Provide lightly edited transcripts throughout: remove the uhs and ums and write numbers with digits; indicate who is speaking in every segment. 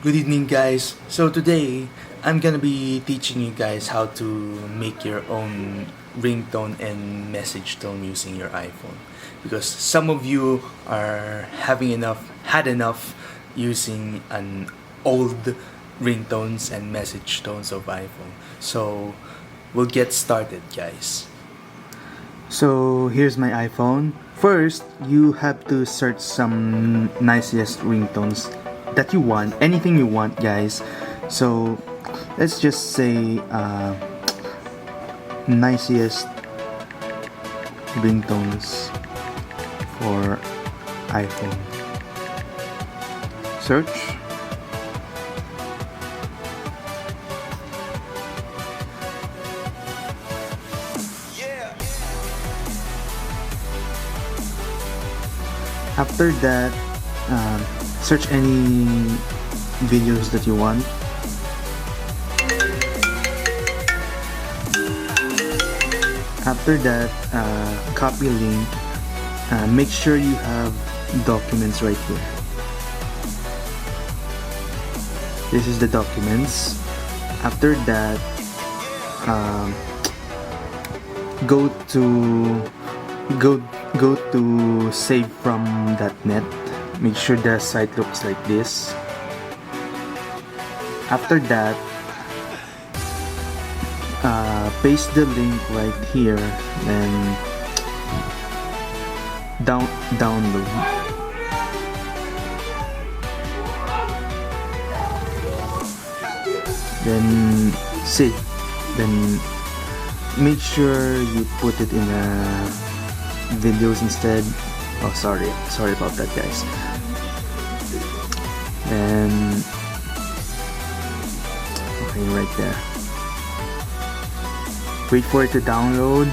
Speaker 1: Good evening, guys. So today I'm gonna be teaching you guys how to make your own ringtone and message tone using your iPhone, because some of you are had enough using an old ringtones and message tones of iPhone. So we'll get started, guys. So here's my iPhone. First, you have to search some nicest ringtones that you want, anything you want, guys. So let's just say nicest ringtones for iPhone. Search. After that, search any videos that you want. After that, copy link. Make sure you have documents right here. This is the documents. After that, go to save from .net. Make sure the site looks like this. After that, paste the link right here and download. Then save. Then make sure you put it in videos instead. Oh, sorry about that, guys. And okay, right there. Wait for it to download.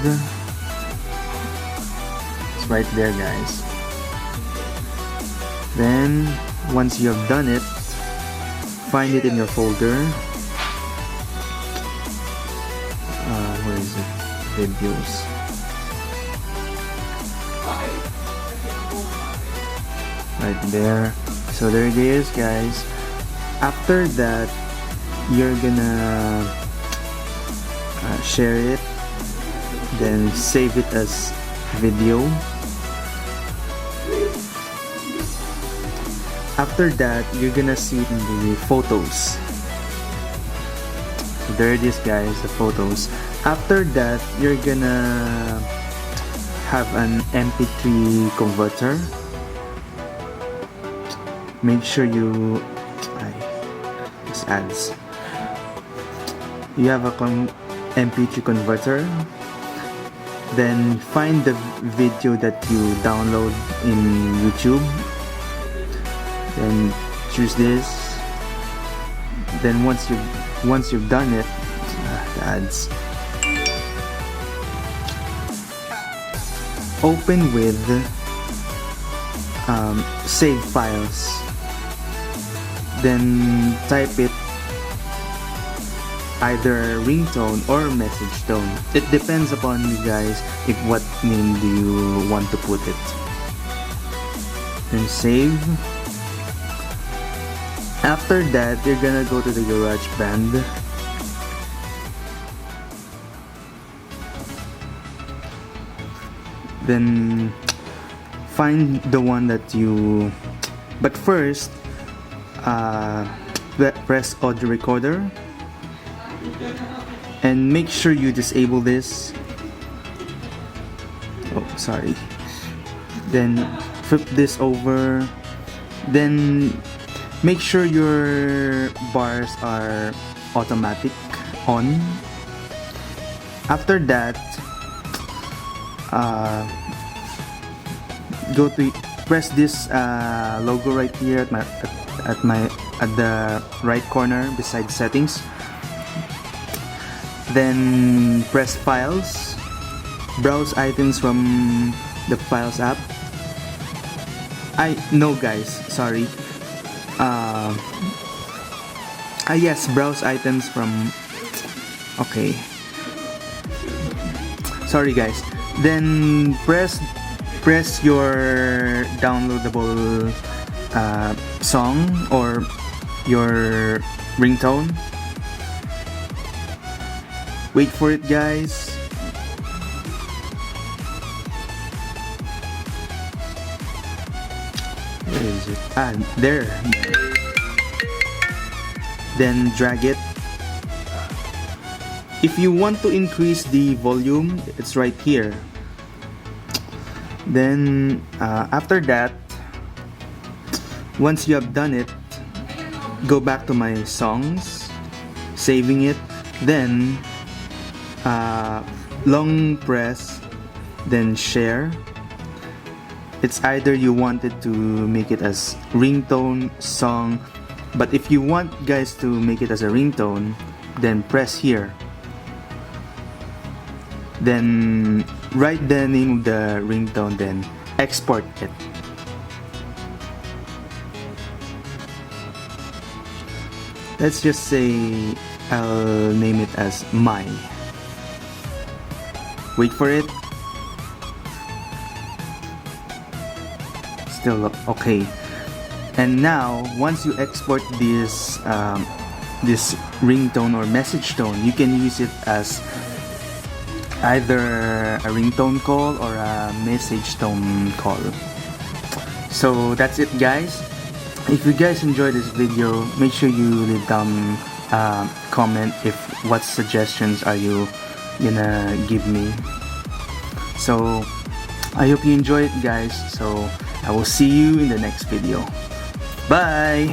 Speaker 1: It's right there, guys. Then once you have done it, find it in your folder. Where is it? Videos. Right there. So there it is, guys. After that, you're gonna share it, then save it as video. After that, you're gonna see it in the photos. So there it is, guys, the photos. After that, you're gonna have an MP3 converter. Make sure you this ads. You have a MP3 converter. Then find the video that you download in YouTube. Then choose this. Then once you've done it, the ads. Open with save files. Then type it either ringtone or message tone. It depends upon you guys if what name do you want to put it. Then save. After that, you're gonna go to the GarageBand. Then find the one that you. But first, press audio recorder and make sure you disable this. Oh, sorry. Then flip this over. Then make sure your bars are automatic on. After that, press this logo right here at the right corner beside settings. Then press files, browse items from the files app. Sorry. Yes, browse items from. Okay. Sorry, guys. Then press your downloadable song or your ringtone. Wait for it, guys. Where is it? Ah, there. Then drag it. If you want to increase the volume, it's right here. Then after that, once you have done it, go back to my songs, saving it, then long press, then share. It's either you wanted to make it as ringtone, song, but if you want guys to make it as a ringtone, then press here. Then write the name of the ringtone, then export it. Let's just say I'll name it as My. Wait for it. Still okay. And now, once you export this this ringtone or message tone, you can use it as either a ringtone call or a message tone call. So that's it, guys. If you guys enjoyed this video, make sure you leave down comment if what suggestions are you gonna give me. So I hope you enjoy it, guys. So I will see you in the next video. Bye!